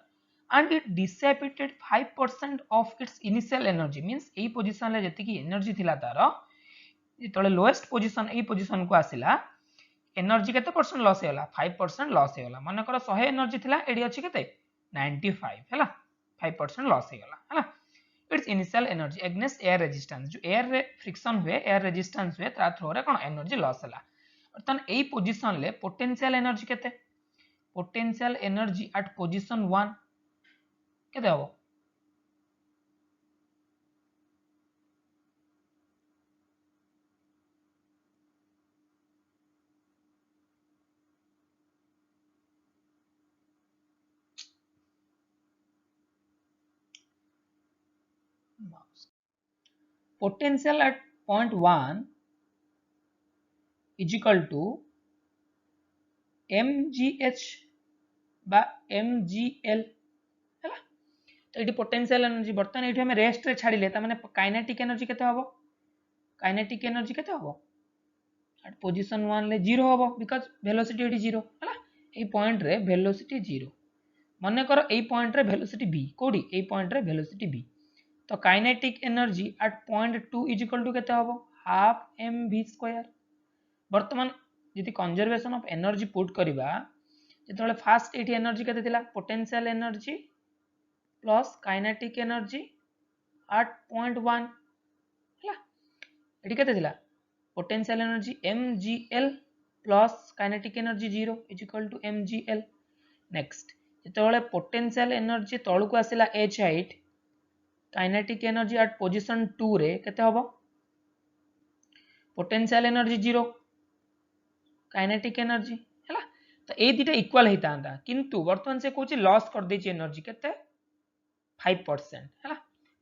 and it dissipated 5% of its initial energy means এই पोजीशन रे जति की एनर्जी थिला तार जेतले लोएस्ट पोजीशन এই पोजीशन को आसिला एनर्जी केते परसेंट लॉस हेला 5% लॉस हेला माने कर 100 एनर्जी थिला एडी अछि केते 95 हेला 5% लॉस हेला हेला its initial energy against air resistance जो एयर रे फ्रिक्शन हुए एयर रेजिस्टेंस हुए ता थ्रो रे कोन एनर्जी लॉस हेला अर्थात यही पोजीशन ले पोटेंशियल एनर्जी केते पोटेंशियल एनर्जी एट पोजीशन 1 केते हो potential at point 1 is equal to mgh बा mgl हैला तो एटी पोटेंशियल एनर्जी बर्तन एटी हम रेस्ट रे छाडिले त माने काइनेटिक एनर्जी केते हबो काइनेटिक एनर्जी केते हबो एट पोजीशन 1 ले 0 हबो बिकॉज़ वेलोसिटी एटी 0 हैला ए पॉइंट रे वेलोसिटी 0 माने कर ए पॉइंट रे वेलोसिटी v कोडी ए पॉइंट रे वेलोसिटी v तो kinetic energy at point 2 is equal to केते हबो हाफ mv2 वर्तमान यदि कंजर्वेशन ऑफ एनर्जी पुट करबा जेतले फास्ट एटी एनर्जी केते थिला potential energy plus kinetic energy at point 1 हैला एटी केते थिला potential energy mgl plus kinetic energy 0 is equal to mgl next जेतले पोटेंशियल एनर्जी तळु को आसिला h height kinetic energy at position 2 रे केते हबो पोटेंशियल एनर्जी 0 काइनेटिक एनर्जी हैला तो ए दिटा इक्वल हेतांदा किंतु वर्तमान से कहूची लॉस कर देची एनर्जी केते 5% हैला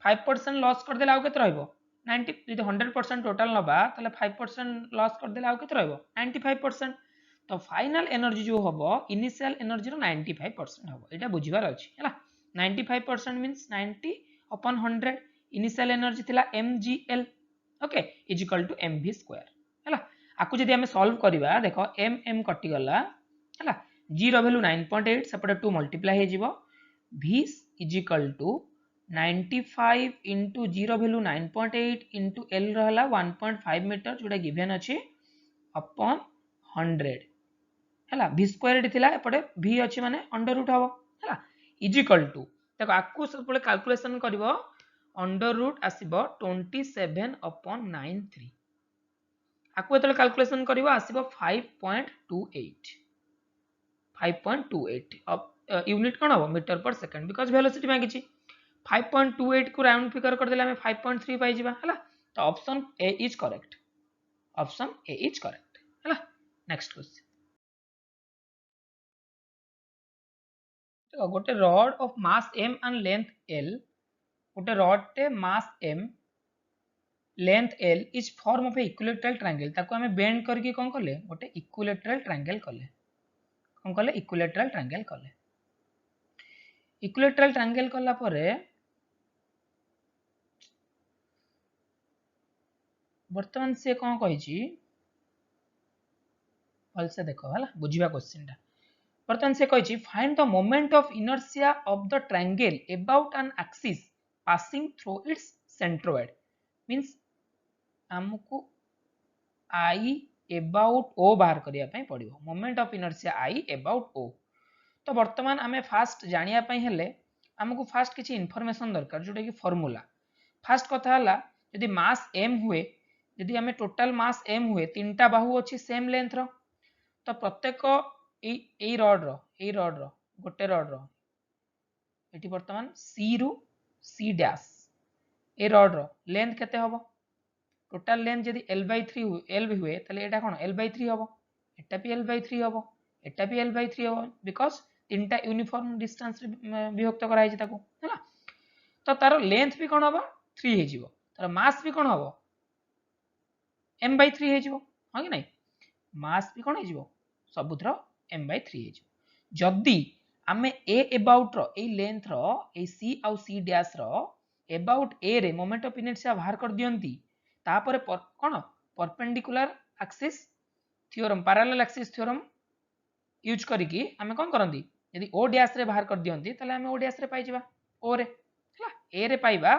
5% लॉस कर देला आ केते रहइबो 90 यदि 100% टोटल नबा तले 5% लॉस कर देला आ केते रहइबो 95% तो फाइनल एनर्जी जो हबो इनिशियल एनर्जी रो 95% हबो एटा बुझिबार अछि हैला 95% मींस 90 upon 100 इनिशियल एनर्जी थिला mgl okay is equal to mv square हैला आकु जदि हमें सॉल्व करिबा देखो m कटि गला हैला g रो वैल्यू 9.8 सेपटे 2 मल्टीप्लाई हे जिवो v is equal to 95 into 0 value 9.8 into L रहला 1.5 मीटर जोटा गिवन अछि अपॉन 100 हैला v स्क्वायर थिला एपटे v अछि माने अंडर रूट हबो हैला इज इक्वल टू देखो आकु सब कैलकुलेशन करबो अंडर रूट आसीबो 27 अपॉन 93 आकु एतले कैलकुलेशन करबो आसीबो 5.28 यूनिट कोन हबो मीटर पर सेकंड बिकॉज़ वेलोसिटी मांगी छी 5.28 को राउंड फिगर कर देले हमें 5.3 पाई जिबा हला तो option A is correct option A is correct हला नेक्स्ट क्वेश्चन तो गोटे rod of mass m and length l गोटे रॉड टे मास m length l is form of A equilateral triangle ताको हमें बेंड करके कोन करले गोटे इक्विलेटरल ट्रायंगल करले कोन करले इक्विलेटरल ट्रायंगल करले इक्विलेटराल ट्रायंगल कला परे वर्तमान से कौन कही भलसे देख है बुझा क्वेश्चन टा वर्तमान से कही find the moment of inertia of the triangle about an axis passing through its centroid means हमको आई अबाउट ओ बाहर करिया पई पड़िबो moment of inertia I about O तो वर्तमान आमे फास्ट जानिया पई हेले हमको फास्ट किछि इन्फॉर्मेशन दरकार जोटा कि फार्मूला फास्ट कथा हला यदि मास m हुए यदि हमें टोटल मास m हुए तीनटा बाहु अछि सेम लेंथ रो तो प्रत्येक ए रॉड रो गोटे रॉड रो एटी वर्तमान c रु c डैश ए रॉड रो लेंथ केते हबो टोटल लेंथ यदि l/3 l हुए तले एटा कोन l/3 हबो एटा भी l/3 हबो एटा भी l/3 हबो बिकॉज़ तीनटा यूनिफॉर्म डिस्टेंस विभक्त करा हिजे ताको हैला तो तार लेंथ भी कोन हबो 3 हे जिवो तार मास भी कोन हबो m/3 हे जिवो हां कि नै मास भी कोन हे जिवो सबुथरो m/3 हे जिवो जदी आमे a अबाउट रो ए लेंथ रो ए c आउ c डैश रो अबाउट a रे मोमेंट ऑफ इनर्शिया बाहर कर दियंती तापर कोन perpendicular axis theorem parallel axis theorem use करिकी आमे कोन करंती यदि o डैश रे बाहर कर दियंती तले आमे o डैश रे पाइ जिबा o रे हला a रे पाइबा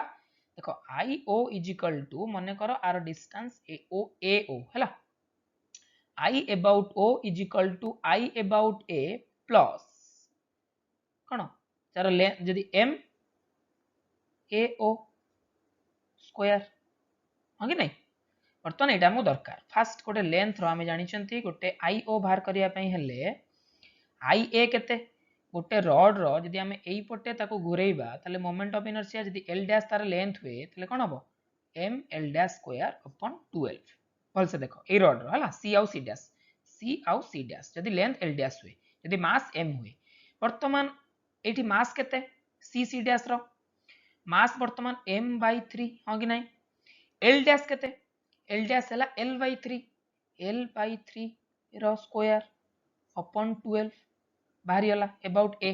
देखो i o is equal to माने करो आर डिस्टेंस a o हला I about O is equal to I about A plus कौन तार लेंथ यदि M A O स्क्वायर हां कि नै वर्तमान एटा मो दरकार फास्ट गोटे लेंथ रो हमें जानि चंती गोटे I O बाहर करिया पई हेले I A केते गोटे रॉड रो यदि हमें एई पटे ताको घुरेइबा तले मोमेंट ऑफ इनर्शिया यदि L डैश तार लेंथ हुए तले कोन हबो M L dash square upon 12 भल से देखो ए रॉड रो हला C आउ C डैश C आउ C डैश यदि लेंथ L डैश हुए यदि मास M हुए वर्तमान एठी मास केते C डैश रो मास वर्तमान m/3 हां कि नै L डैश केते L डैश हला L/3 रो स्क्वायर अपॉन 12 बाहरी हला अबाउट A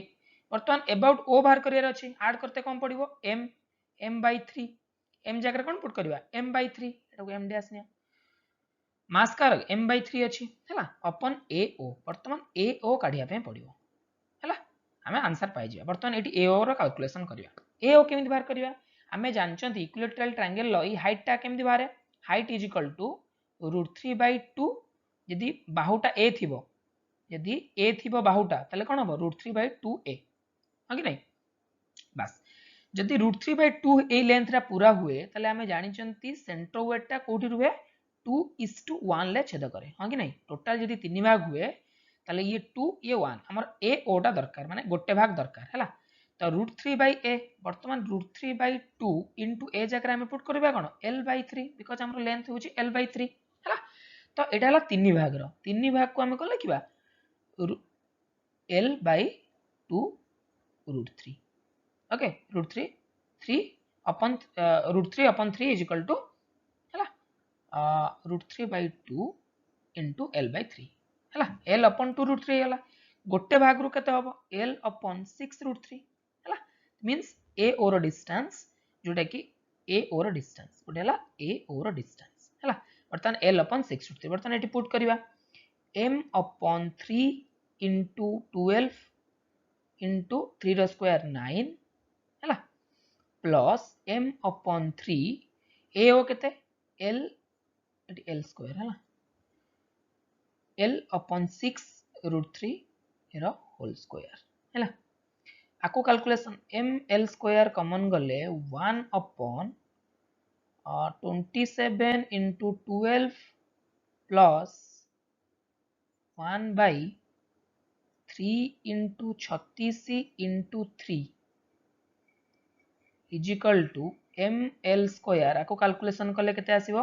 वर्तमान अबाउट O बाहर करियर अछि ऐड करते कम पड़िबो m/3 m जगह कोन पुट करबा m/3 एटा को m डैश ने मास कार m/3 अछि हला अपन AO वर्तमान AO काढिया पे पड़िबो हला हमें आंसर पाइ जिया वर्तमान एटी AO रो कैलकुलेशन करिया AO केमिति बाहर करिया हमें जानचंती इक्विलेटरल ट्रायंगल लो ई हाइट टा केमिति बाहर हाइट इज इक्वल टू √3/2 यदि बाहुटा A थिबो यदि A थिबो बाहुटा तले कोन हबो √3/2a हां कि नै बस यदि √3/2 ए लेंथ रा पूरा हुए तले हमें जानिचंती सेंट्रोइड टा कोठी रुहे 2:1 ले छेद करे हां कि नै टोटल यदि 3 भाग हुए ताले ये 2 ये 1 हमर a o टा दरकार माने गोटे भाग दरकार हैला तो √3/a वर्तमान √3/2 इनटू a जगह हम पुट करबा कोन l/3 बिकॉज़ हमर लेंथ होची l/3 हैला तो एटा हला 3 भाग रो 3 भाग को हम को लिखिबा l/2 √3 okay √3 upon √3/3 is equal to हैला √3/2 into l/3 हैला l upon 2 √3 हैला गोटे भाग रु केते हबो l upon 6 √3 हैला मींस a o रो डिस्टेंस जोटा कि a o रो डिस्टेंस गोटे हैला a o रो डिस्टेंस हैला वर्तमान l upon 6 √3 वर्तमान एटी पुट करिवा m upon 3 into 12 into 3 रो स्क्वायर 9 हैला plus m upon 3 a o केते l एटी l स्क्वायर हैला l upon 6 √3 रो होल स्क्वायर हैला आको calculation m l square common गले 1 upon 27 into 12 plus 1 by 3 into 36 into 3 is equal to m l square आको कैलकुलेशन कले केते आसीबो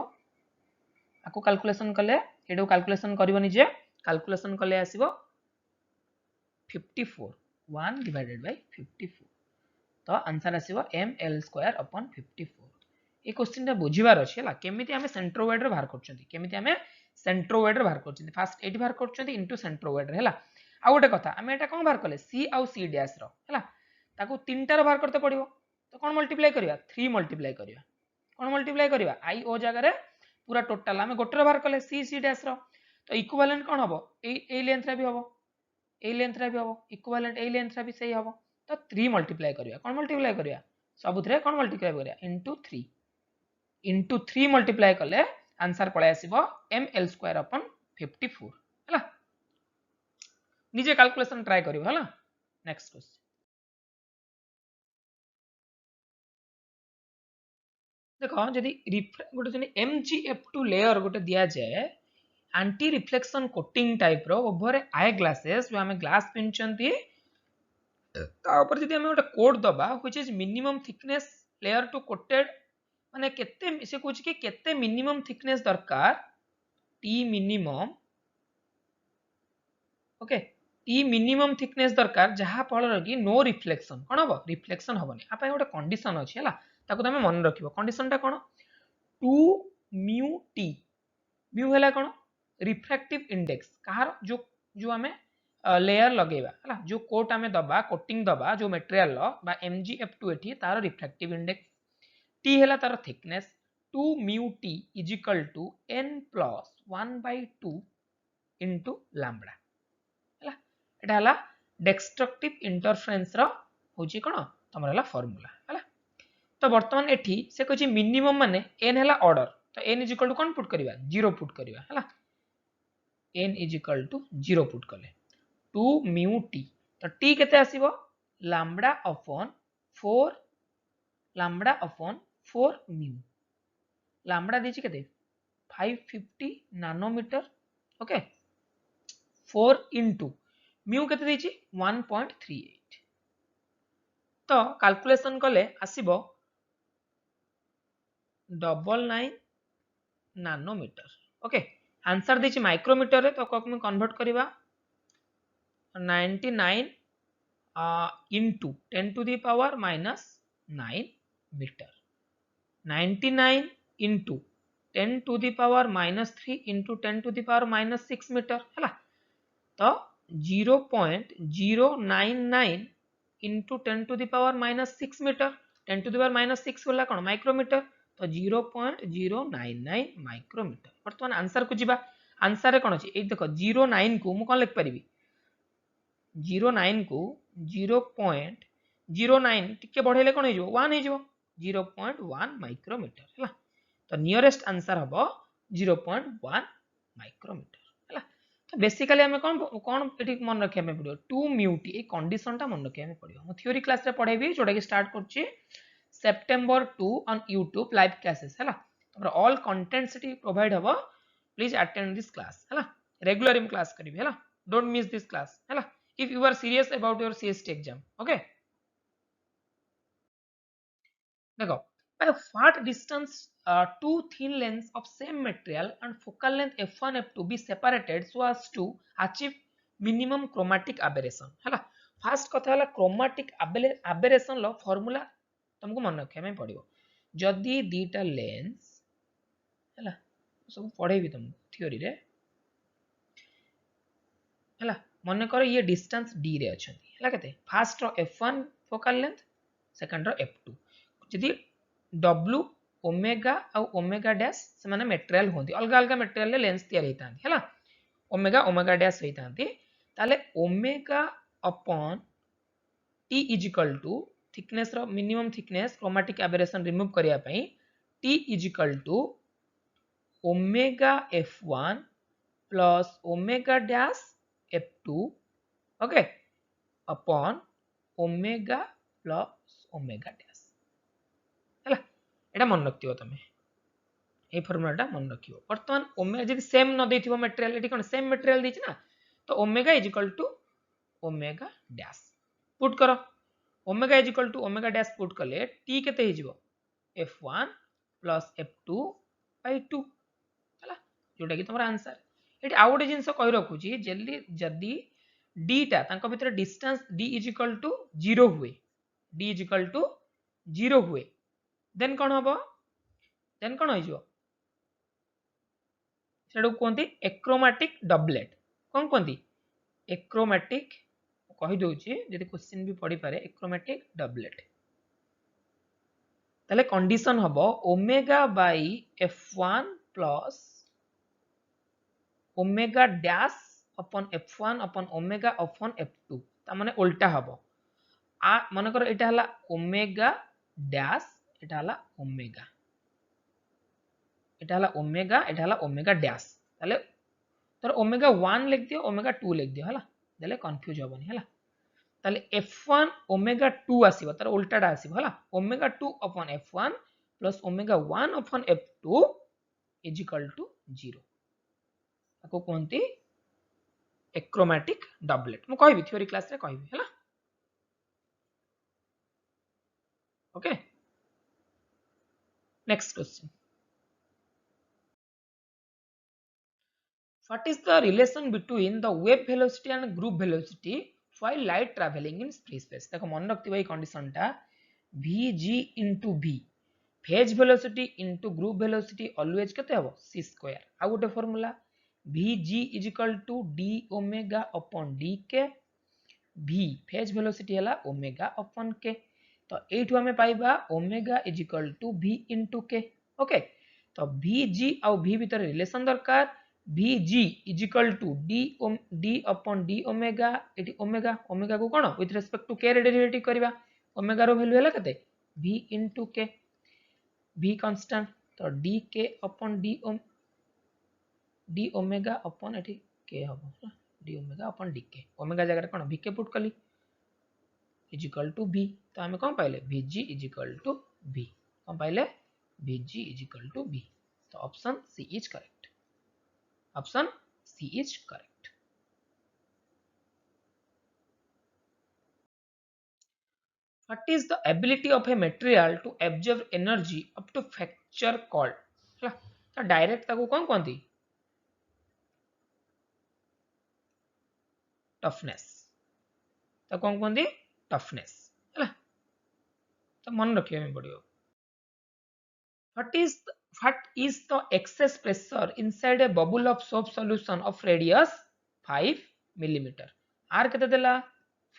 आको कैलकुलेशन कले एडो कैलकुलेशन करिवो निजे कैलकुलेशन कले आसीबो 54 1 divided by 54 तो आंसर आसीबो m l स्क्वायर upon 54 ए क्वेश्चन ता बुझिबार अछि हला केमिति हमें सेंट्रोइड रे बाहर करछंती केमिति हमें सेंट्रोइड रे बाहर करछंती फास्ट एटी बाहर करछंती इनटू सेंट्रोइड रे हला आ गोटे कथा हमें एटा कोन बाहर कले c आउ c डैश रो हला ताको तीनटार बाहर करते पड़ो तो कौन मल्टीप्लाई करवा 3 मल्टीप्लाई करवा कौन मल्टीप्लाई करवा आई ओ जगह पूरा टोटाल आम गोटे बाहर कले सी सी डैश तो इक्विवेलेंट कौन हम ए लेंथ भी हम ए लेंथ भी हम इक्विवेलेंट ए लेंथ भी सही हम तो 3 मल्टीप्लाई करवा कौन मल्टीप्लाई करवा सबुथिरे कौन मल्टीप्लाई करवा इंटू 3 मल्टीप्लाई कले आंसर पळे आसीबो ml² अपन 54 हला निजे कैलकुलेशन ट्राई करियो हला नेक्स्ट क्वेश्चन देखो जदि गोटे जने MgF2 लेयर गोटे दिया जाए एंटी रिफ्लेक्शन कोटिंग टाइप रो ओवर आई ग्लासेस जो हमें ग्लास पिनचंती ता ऊपर जदि हमें गोटे कोड दबा which is minimum thickness layer to coated माने केते से कुछ कि केते मिनिमम थिकनेस दरकार T minimum okay T minimum thickness दरकार जहा फल कि नो रिफ्लेक्शन कौन हम रिफ्लेक्शन हेनी आप गोटे कंडीशन अच्छी है ताको तुम मन रखियो कंडीशन टा कौन 2 म्यू टी म्यू है कौन रिफ्रैक्टिव इंडेक्स कहार जो जो आम लेयर लगेगा है जो कोट आम दबा कोटिंग दबा जो मटेरियल बा MgF2 एठी तार रिफ्रैक्टिव इंडेक्स टी है तार thickness 2 mu T is equal to n plus 1/2 into lambda है एटा डेस्ट्रक्टिव इंटरफेरेंस रो होची कोन तमरा हला फार्मूला है तो वर्तमान एठी से कहछि मिनिमम माने n है ऑर्डर तो n इज इक्वल टू कोन पुट करबा 0 पुट करबा है n is equal to 0 put कले 2 म्यू टी तो टी केते आसीबो लैम्बडा अपॉन 4 म्यू लैम्बडा देछि केते 550 नैनोमीटर ओके 4 इंटू म्यू केते देछि 1.38 तो कैलकुलेशन कले आसीबो 99 नैनोमीटर ओके आंसर देछि माइक्रोमीटर रे तो को कन्वर्ट करबा 99 into 10 to the power minus 9 metre 99 into 10 to the power minus 3 into 10 to the power minus 6 metre है तो 0.099 into 10 to the power minus 6 metre 10 to the power minus 6 बोला कौन माइक्रोमीटर तो 0.099 माइक्रोमीटर वर्तमान आंसर को जीवा आंसर रे कौन अछि ए देखो 09 को मु कोन लिख परिबी 09 को 0.09 टिके बढ़ेले कोन हेजो 1 हेजो 0.1 माइक्रोमीटर हला तो नियरेस्ट आंसर हबो 0.1 माइक्रोमीटर हला तो बेसिकली हमें कौन कौन एठी मन रखे हमें पड़ियो 2 म्यू टी ए कंडीशन टा मन रखे हमें पड़ियो मु थ्योरी क्लास रे पढाइबी जोडा कि स्टार्ट करछि September 2 on YouTube live classes है तुम ऑल कंटेंट सिटी प्रोवाइड हबो प्लीज अटेंड दिस क्लास है रेगुलर इन क्लास करिवे है डोंट मिस दिस क्लास है if you are serious about your CST exam okay देखो by what distance two thin lengths of same material and focal length f1 f2 be separated so as to achieve minimum chromatic aberration है फर्स्ट कथा है chromatic aberration लो फार्मूला तुमको मन रखिया में पड़ियो जदि दीटा लेंस है सब पढ़ेबी तुमको थ्योरी रे है मन कर ये डिस्टेंस d रे अछंती है केते फर्स्ट रो f1 फोकल लेंथ सेकंड रो f2 जदि w ओमेगा और ओमेगा डैश से माने मटेरियल होंती अलग अलग मटेरियल ले लेंस तैयार होतांती है ओमेगा ओमेगा डैश होतांती ताले omega upon t is equal to thickness रो minimum thickness chromatic aberration remove करिया पई t is equal to omega f1 plus omega dash f2 okay upon omega plus omega dash हैला एटा मन रखियो तमे ए फार्मूलाटा मन रखियो वर्तमान ओमेगा जदि सेम न देथिबो मटेरियल एटी कोन सेम मटेरियल दिछि ना तो omega is equal to omega dash put करो omega is equal to omega dash put कले t केते हे जिवो f1 प्लस f2 बाय 2 हला जोटा कि तमरा आंसर एटी आ गोटे जिंस कहि रखु छी जल्दी d टा तांको भितर distance d is equal to 0 हुए d इज इक्वल टू 0 हुए देन कोन हबो देन कोन होई जिवो सेडो कोंती एक्रोमैटिक डबलेट कोन कोंती एक्रोमैटिक कहि दोची जदि क्वेश्चन भी पड़ी पारे एक्रोमेटिक डबलेट ताले कंडीशन हबो omega by f1 plus omega dash upon f1 upon omega upon f2 ता माने उल्टा हबो आ मन कर एटा हला ओमेगा डैश एटा हला ओमेगा डैश ताले तर ओमेगा 1 लिख दियो ओमेगा 2 लिख दियो हला देले कंफ्यूज होबनी हला ताले f1 ओमेगा 2 आसीबो तर उल्टाटा आसीबो हला omega 2 upon f1 plus omega 1 upon f2 is equal to 0 ताको कोनती एक्रोमेटिक डबलेट मु कहबी थ्योरी क्लास रे कहबी हला okay next question What is the relation between the wave velocity and group velocity while light traveling in free space? देखो मन रखती भाई कंडीशन टा vg into v phase velocity into group velocity always केते हबो c square आ गोटे formula vg is equal to d omega upon dk v phase velocity हला omega upon k तो एठु हमें पाइबा omega is equal to v into k okay तो vg और v भीतर रिलेशन दरकार Vg is equal to d upon d omega eighty omega omega को कोन विथ रिस्पेक्ट टू k रे डेरिवेटिव करबा ओमेगा रो वैल्यू हला कते v into k v constant तो dk upon d omega upon eighty k हबो d omega upon dk omega जगह रे कोन vk पुट कली is equal to v तो हमें कोन पाइले vg is equal to v कोन पाइले vg is equal to v तो option C is correct Option C is correct. What is the ability of a material to absorb energy up to factor called? तो डायरेक्ट ताको कौन कहती टफनेस तो कौन कहती टफनेस है तो मन रखिए में पड़ियो what is the excess pressure inside a bubble of soap solution of radius 5 millimeter r केते देला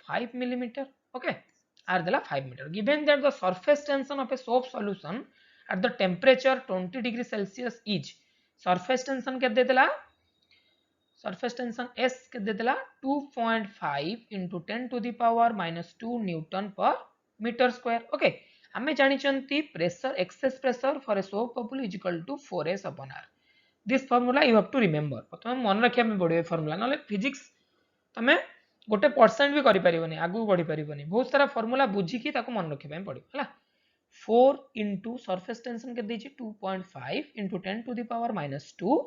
5 millimeter okay r देला 5 meter given that the surface tension of a soap solution at the temperature 20 degree celsius is surface tension केते देला surface tension s केते देला 2.5 into 10 to the power minus 2 newton per meter square okay हमें जानिचंती pressure excess pressure for a soap bubble is equal to 4s upon r this formula you have to remember प्रथम मन रखिया में पड़ियो फार्मूला नले फिजिक्स तमे गोटे परसेंट भी करि परिबोनी आगु बढ़ी परिबोनी बहुत सारा फार्मूला बुझी की ताको मन रखिया में पड़ियो हला 4 into सरफेस टेंशन के देछि 2.5 into 10 to the power minus 2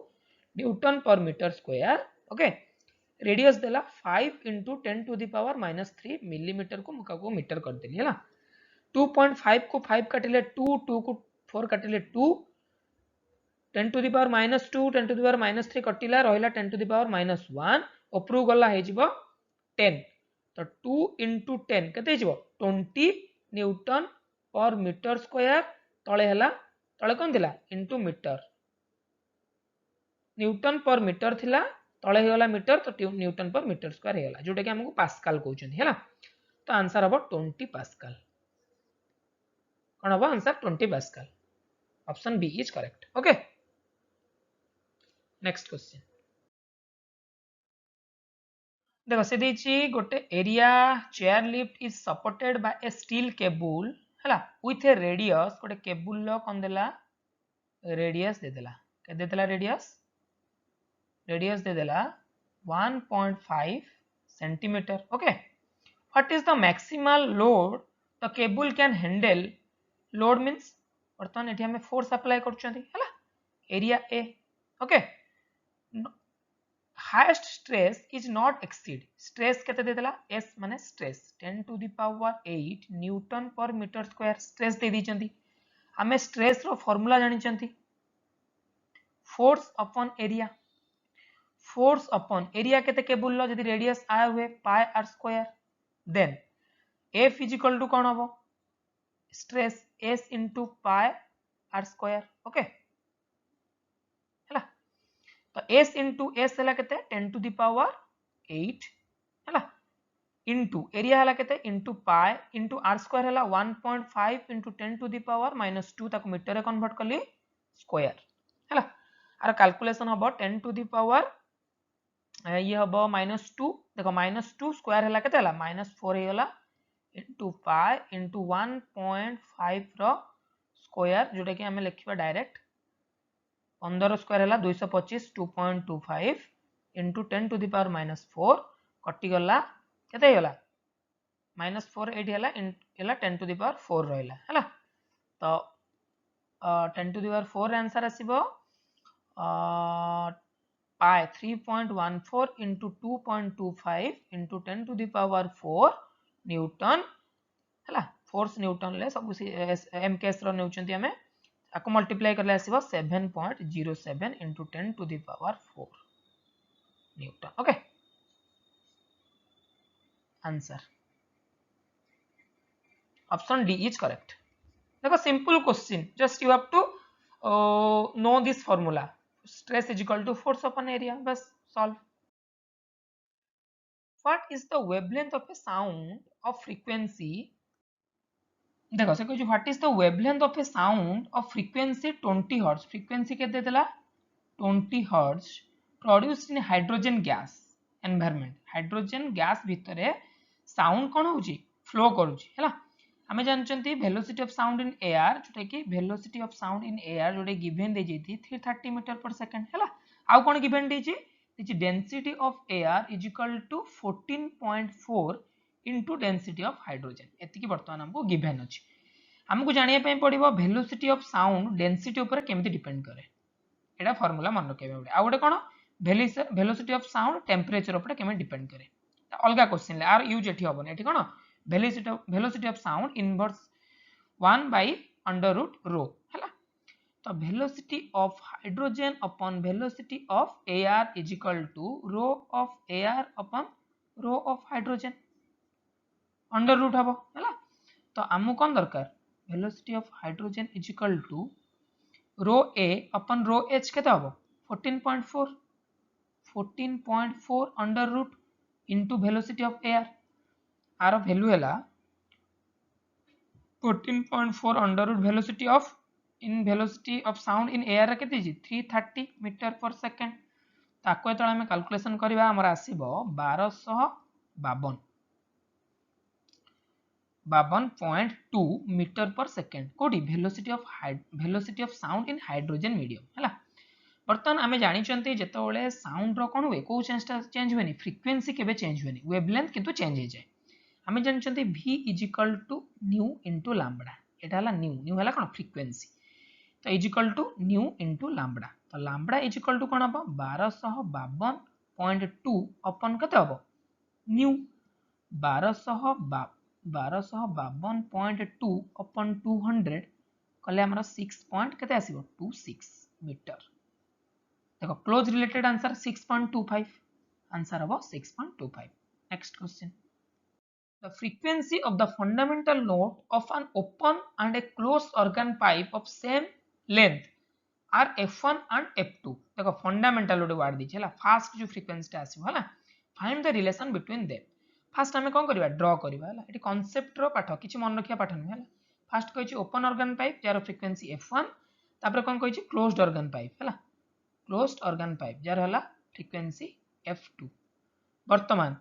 Newton per metre square okay radius देला 5 into 10 to the power minus 3 millimetre को मुका को मीटर कर देली हला 2.5 को 5 काटिले 2 2 को 4 काटिले 2 10 to the power minus 2 10 to the power minus 3 कटिला रहिला 10 to the power minus 1 उपरु गला हे जिवो 10 तो 2 into 10 केते जिवो 20 न्यूटन पर मीटर स्क्वायर तळे हला तळे कोन दिला into metre Newton per metre थिला तळे हेगला मीटर तो न्यूटन पर मीटर स्क्वायर हेगला जोटा कि हमको पास्कल कहउछन हैला तो आंसर हबो 20 पास्कल कौन हम answer 20 pascal option B is correct okay next question देखो से देछि गोटे area chair lift is supported by a steel cable हला विथ ए रेडियस गोटे केबल लो कोन देला रेडियस दे देला के दे देला रेडियस दे देला 1.5 centimetre okay what is the maximal load the cable can handle load means बर्तमान एठी हमें फोर्स अप्लाई करछंती हला एरिया ए okay highest stress is not exceed stress केते दे देला एस माने stress 10 to the power 8 newton per metre square stress दे दीचंती हमें स्ट्रेस रो फार्मूला जानि चंती फोर्स अपॉन एरिया केते केबल लो जदी रेडियस आ हुए pi r square then F is equal to कोन हबो stress s into pi r square okay हला तो s into s हला केते 10 to the power 8 हला इंटू एरिया हला केते into pi into r square हला 1.5 इंटू 10 टू द पावर -2 ताको मीटर रे कन्वर्ट कली स्क्वायर हला आर कैलकुलेशन हबो 10 टू द पावर ये हबो -2 देखो -2 स्क्वायर हला केते हला -4 हे हला इंटू पाई इंटू 1.5 रो स्क्वायर जोटा कि हमें लिखिबा डायरेक्ट 15 स्क्वायर हला 225 2.25 इंटू 10 टू द पावर -4 कटि गला केते हे हला -4 एटी हला हला 10 टू द पावर 4 रहला हला तो 10 टू द पावर 4 आंसर आसीबो pi 3.14 into 2.25 into 10 to the power 4 newton हला फोर्स न्यूटन ले सब एम केस रो नेउचंती हमें आको मल्टीप्लाई करले आसीबो 7.07 into 10 to the power 4 newton okay answer option D is correct देखो simple question just you have to know this formula stress is equal to force upon area बस solve what is the wavelength of a sound of frequency देखो से कहू what is the wavelength of a sound of frequency 20 hertz frequency के देला 20 hertz produced in hydrogen gas environment hydrogen gas भितरे sound कोन होची flow करूची हैला हमें जानचंती velocity of sound in air जोटा कि velocity of sound in air Jote given दे जेती 330 मीटर पर सेकंड हैला आउ कोन given देची this density of air is equal to 14.4 into density of hydrogen एति की वर्तमान हमको given अछि हमको जानिया पय पड़िबो velocity of sound density ऊपर केमिति डिपेंड करे एटा फार्मूला मन रखेबे गोटे आ गोटे कोन velocity of sound temperature ऊपर केमिति डिपेंड करे अलगा क्वेश्चन ले आर यूज एठी होबन एठी कोन velocity of sound inverse 1 by under root rho हैला तो velocity of hydrogen upon velocity of air is equal to rho of air upon rho of hydrogen under root हबो हैला तो हमु कोन दरकार velocity of hydrogen is equal to rho a upon rho h केते हबो 14.4 under root into velocity of air r value हैला 14.4 under root velocity of sound in air केते जी 330 मीटर पर सेकंड ताको एतळ हम कैलकुलेशन करबा हमर आसीबो 1252 मीटर पर सेकंड कोडी velocity of sound in hydrogen medium हैला बर्तन आमे जानि चंती जेतोळे साउंड रो कोन होय को चेंज होनी फ्रीक्वेंसी केबे चेंज होनी वेवलेंथ किंतु चेंज हो जाय हमें जानते v is equal to nu into lambda एटा हला न्यू हला कोन फ्रीक्वेंसी तो is equal to nu into lambda तो लैम्बडा इज इक्वल टू कोन हबो 1252.2 अपन कते हबो न्यू 1252.2 अपन 200 कले हमरा 6 पॉइंट केते आसीबो 26 मीटर देखो क्लोज रिलेटेड आंसर 6.25 आंसर हबो 6.25 next question The frequency of the fundamental note of an open and a closed organ pipe of same length are F1 and F2. देखो fundamental लोड वार्ड दीजिए ला फास्ट जो फ्रीक्वेंसी आसीबो हला find the relation between them fast हमें कोन करबा ड्रॉ करबा हला एटी कांसेप्ट रो पाठ किछि मन रखिया पाठ नै हला फास्ट कहै छी open organ pipe jar frequency F1 तापर कोन कहै छी क्लोज्ड ऑर्गन पाइप हला क्लोज्ड ऑर्गन पाइप जार हला फ्रीक्वेंसी F2 वर्तमान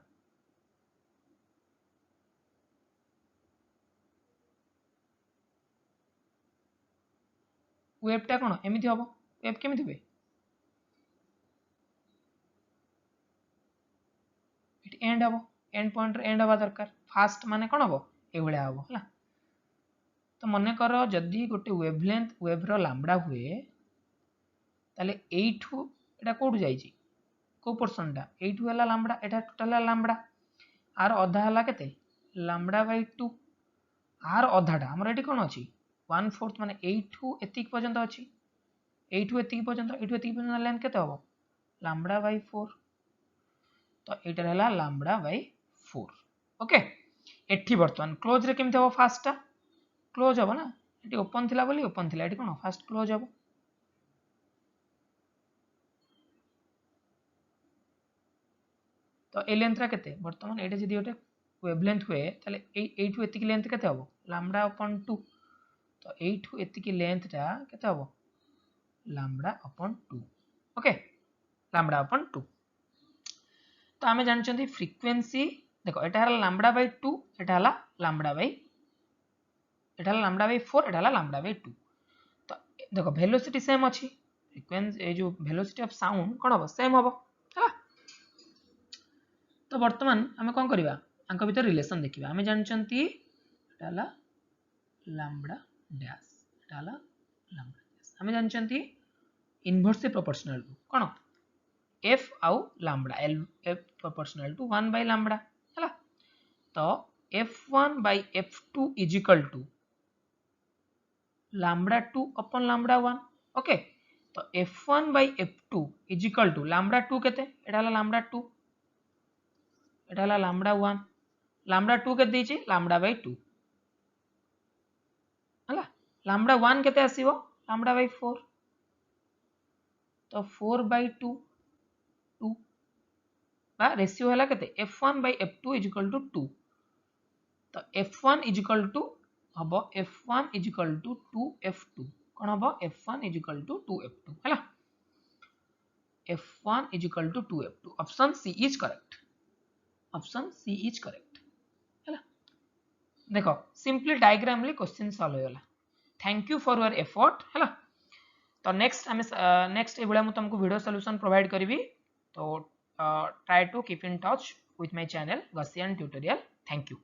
वेव टा कोन एमिति हबो वेव केमिति होय इट एंड हबो एंड पॉइंट रे एंड हबा दरकार फास्ट माने कोन हबो ए भलिया हबो हला तो मने करो जदी गोटे वेवलेंथ वेव रो लैम्बडा हुए ताले एठू एटा कोड जाई छी को पोर्शन टा एठू हला lambda Etah total lambda are आधा हला केते लैम्बडा बाय 2 आर आधाटा हमर एटी कोन अछि 1/4 माने एठू एतिक पर्यंत अछि एठू एतिक पर्यंत लेंथ केते हबो लैम्बडा बाय 4 तो एटा हला लैम्बडा बाय 4 ओके एठी वर्तमान क्लोज रे केमते हबो फास्ट टा क्लोज हबो ना एटी ओपन थिला बोली ओपन थिला एटी कोन फास्ट क्लोज हबो तो ए लेंथ रा केते वर्तमान एटा जदी ओटे वेवलेंथ हुए ताले एठू एतिकी लेंथ केते हबो लैम्बडा अपॉन 2 तो एठू एतिकी लेंथटा केते हबो lambda upon 2 okay lambda upon 2 तो आमे जानछंती फ्रीक्वेंसी देखो एटा हला लैम्बडा बाय 2 एटा हला लैम्बडा बाय 4 एटा हला लैम्बडा बाय 2 तो देखो वेलोसिटी सेम अछि फ्रीक्वेंसी ए जो वेलोसिटी ऑफ साउंड कोन हबो सेम हबो हला तो वर्तमान आमे कोन करबा आंक भीतर रिलेशन देखिबा आमे जानछंती एटा हला लैम्बडा डैश एटा हला लैम्बडा डैश आमे जानछंती इनवर्सली प्रोपोर्शनल टू कोन f आउ lambda l f proportional to 1 by lambda हला तो f1 by f2 is equal to lambda 2 upon lambda 1 okay तो f1 by f2 is equal to lambda 2 केते एटा हला लैम्बडा 2 एटा हला लैम्बडा 1 लैम्बडा 2 केते दिछि लैम्बडा बाय 2 हला लैम्बडा 1 केते आसीबो लैम्बडा बाय 4 तो 4 by 2 2 बा रेशियो हला केते f1 by f2 is equal to 2 तो f1 is equal to हबो f1 is equal to 2f2 कोन हबो f1 is equal to 2f2 हला f1 is equal to 2f2 option C is correct option C is correct हला देखो सिंपली डायग्रामली क्वेश्चन सॉल्व होयला thank you for your effort हला तो नेक्स्ट हमें नेक्स्ट ए बडा मु तुमको वीडियो सॉल्यूशन प्रोवाइड करबी तो try to keep in touch with my channel Gaussian tutorial. Thank you.